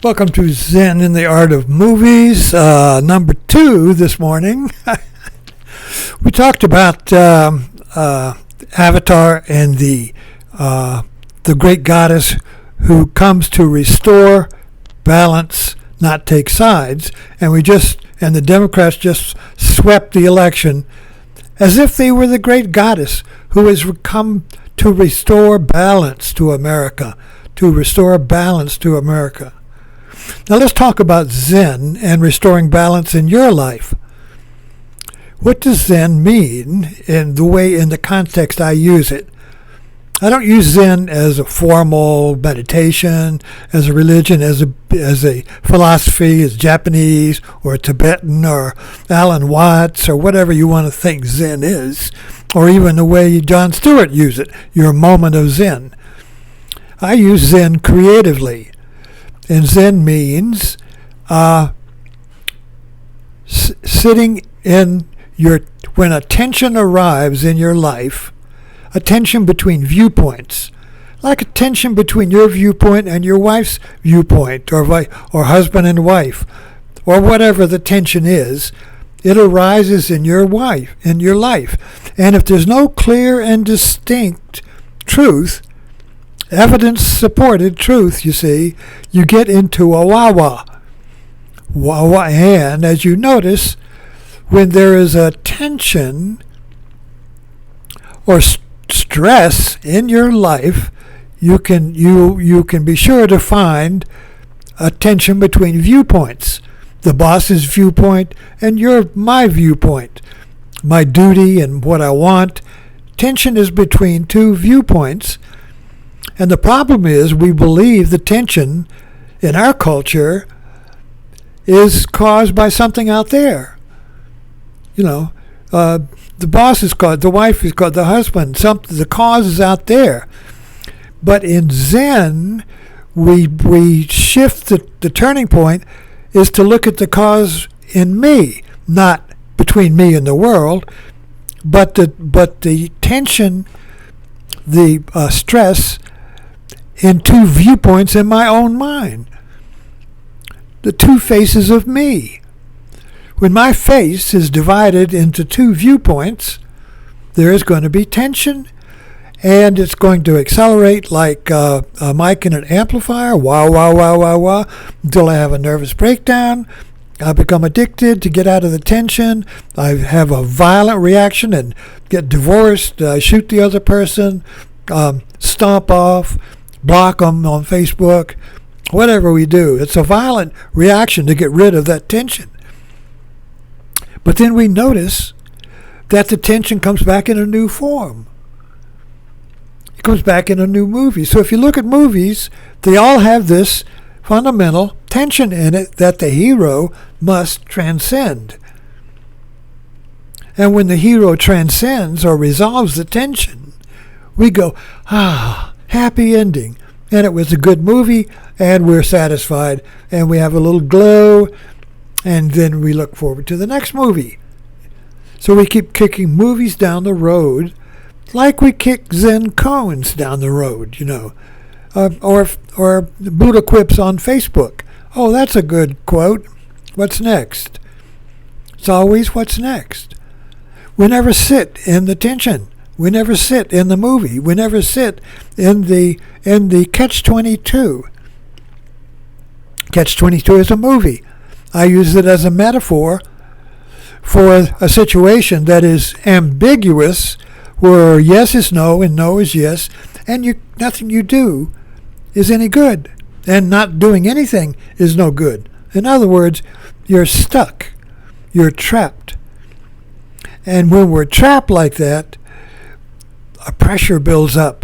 Welcome to Zen in the Art of Movies, number 2 this morning. We talked about Avatar and the great goddess who comes to restore balance, not take sides, and the Democrats just swept the election as if they were the great goddess who has come to restore balance to America, Now let's talk about Zen and restoring balance in your life. What does Zen mean in the context I use it? I don't use Zen as a formal meditation, as a religion, as a philosophy, as Japanese or Tibetan or Alan Watts or whatever you want to think Zen is, or even the way Jon Stewart used it, your moment of Zen. I use Zen creatively. And Zen means sitting in when a tension arrives in your life, a tension between viewpoints, like a tension between your viewpoint and your wife's viewpoint, or husband and wife, or whatever the tension is, it arises in your life. And if there's no clear and distinct truth, evidence-supported truth, you see, you get into a wah-wah. Wah-wah. And as you notice, when there is a tension or stress in your life, you can be sure to find a tension between viewpoints. The boss's viewpoint and my viewpoint. My duty and what I want. Tension is between two viewpoints. And the problem is we believe the tension in our culture is caused by something out there. The boss is caused, the wife is caused, the husband, the cause is out there. But in Zen, we shift the turning point is to look at the cause in me, not between me and the world, but the tension, the stress in two viewpoints in my own mind. The two faces of me. When my face is divided into two viewpoints, there is going to be tension, and it's going to accelerate like a mic in an amplifier, wah, wah, wah, wah, wah, until I have a nervous breakdown. I become addicted to get out of the tension. I have a violent reaction and get divorced, shoot the other person, stomp off, block them on Facebook, whatever we do. It's a violent reaction to get rid of that tension. But then we notice that the tension comes back in a new form. It comes back in a new movie. So if you look at movies, they all have this fundamental tension in it that the hero must transcend. And when the hero transcends or resolves the tension, we go, happy ending. And it was a good movie, and we're satisfied, and we have a little glow, and then we look forward to the next movie. So we keep kicking movies down the road like we kick Zen koans down the road, or Buddha quips on Facebook. Oh, that's a good quote. What's next? It's always what's next. We never sit in the tension. We never sit in the movie. We never sit in the Catch-22. Catch-22 is a movie. I use it as a metaphor for a situation that is ambiguous, where yes is no and no is yes, and nothing you do is any good, and not doing anything is no good. In other words, you're stuck. You're trapped. And when we're trapped like that, a pressure builds up,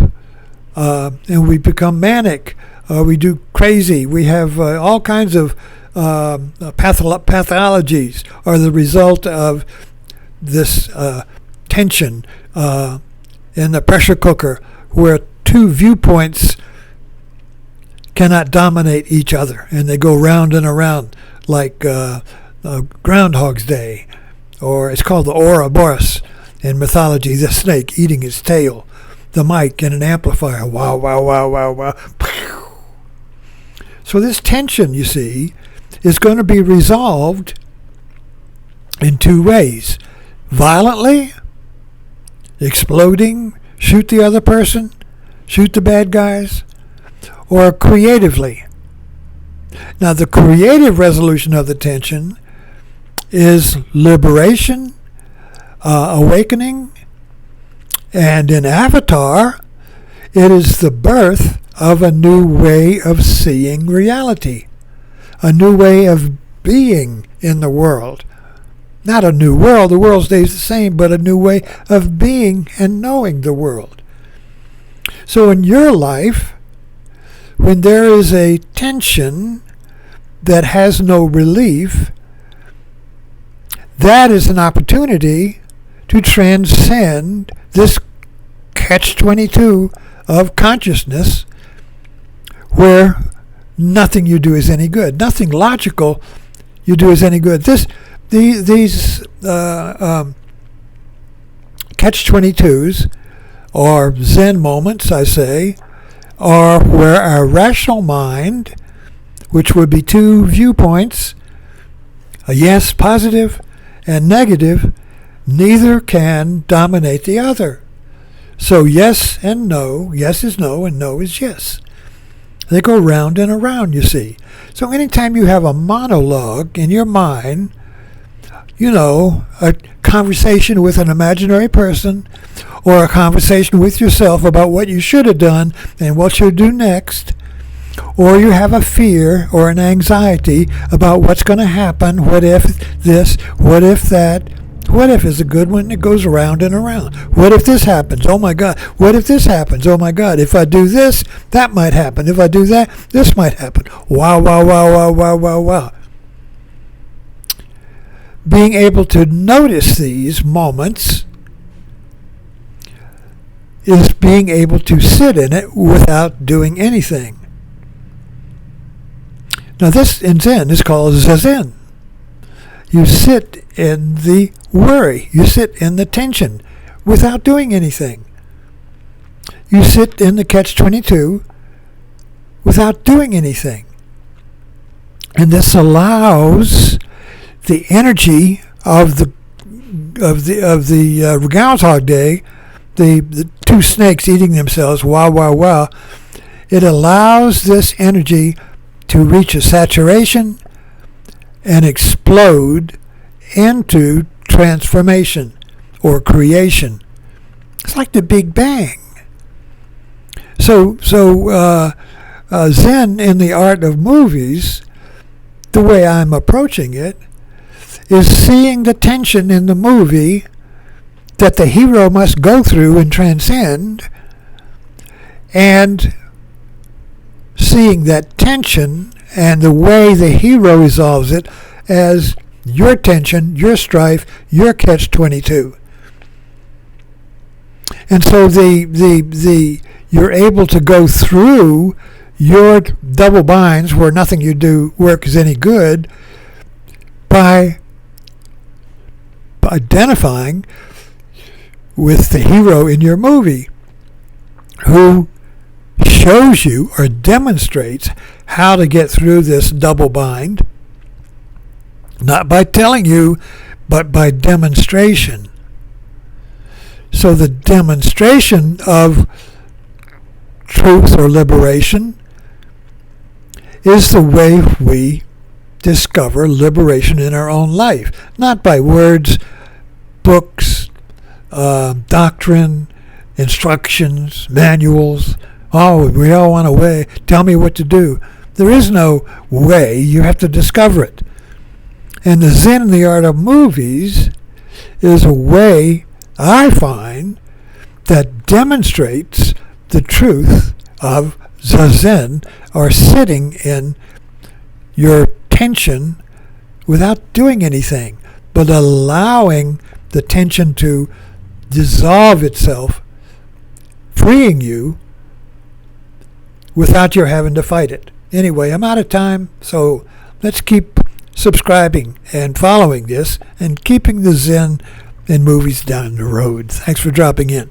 and we become manic. We do crazy. We have all kinds of pathologies are the result of this tension in the pressure cooker, where two viewpoints cannot dominate each other, and they go round and around like Groundhog's Day, or it's called the Ouroboros in mythology, the snake eating its tail, the mic in an amplifier, wow, wow, wow, wow, wow. So this tension, you see, is going to be resolved in two ways. Violently, exploding, shoot the other person, shoot the bad guys, or creatively. Now, the creative resolution of the tension is liberation, awakening, and in Avatar, it is the birth of a new way of seeing reality, a new way of being in the world. Not a new world, the world stays the same, but a new way of being and knowing the world. So in your life, when there is a tension that has no relief, that is an opportunity to transcend this catch-22 of consciousness, where nothing you do is any good. Nothing logical you do is any good. These catch-22s, or Zen moments, I say, are where our rational mind, which would be two viewpoints, a yes, positive, and negative, neither can dominate the other. So yes and no, yes is no, and no is yes. They go round and around, you see. So anytime you have a monologue in your mind, a conversation with an imaginary person, or a conversation with yourself about what you should have done and what you'll do next, or you have a fear or an anxiety about what's going to happen, what if this, what if that. What if is a good one that goes around and around. What if this happens? Oh my God. What if this happens? Oh my God. If I do this, that might happen. If I do that, this might happen. Wow, wow, wow, wow, wow, wow, wow. Being able to notice these moments is being able to sit in it without doing anything. Now this in Zen is called Zazen. You sit in the worry. You sit in the tension without doing anything. You sit in the catch-22 without doing anything. And this allows the energy of the Groundhog Day, the two snakes eating themselves, wow, wow, wow. It allows this energy to reach a saturation and explode into transformation or creation. It's like the Big Bang. So Zen in the art of movies, the way I'm approaching it, is seeing the tension in the movie that the hero must go through and transcend, and seeing that tension and the way the hero resolves it as your tension, your strife, your catch-22. And so you're able to go through your double binds where nothing you do work is any good by identifying with the hero in your movie who shows you or demonstrates how to get through this double bind, not by telling you, but by demonstration. So the demonstration of truth or liberation is the way we discover liberation in our own life, not by words, books, doctrine, instructions, manuals. Oh, we all want a way. Tell me what to do. There is no way. You have to discover it. And the Zen in the art of movies is a way, I find, that demonstrates the truth of Zazen, or sitting in your tension without doing anything, but allowing the tension to dissolve itself, freeing you without your having to fight it. Anyway, I'm out of time, so let's keep subscribing and following this and keeping the Zen in movies down the road. Thanks for dropping in.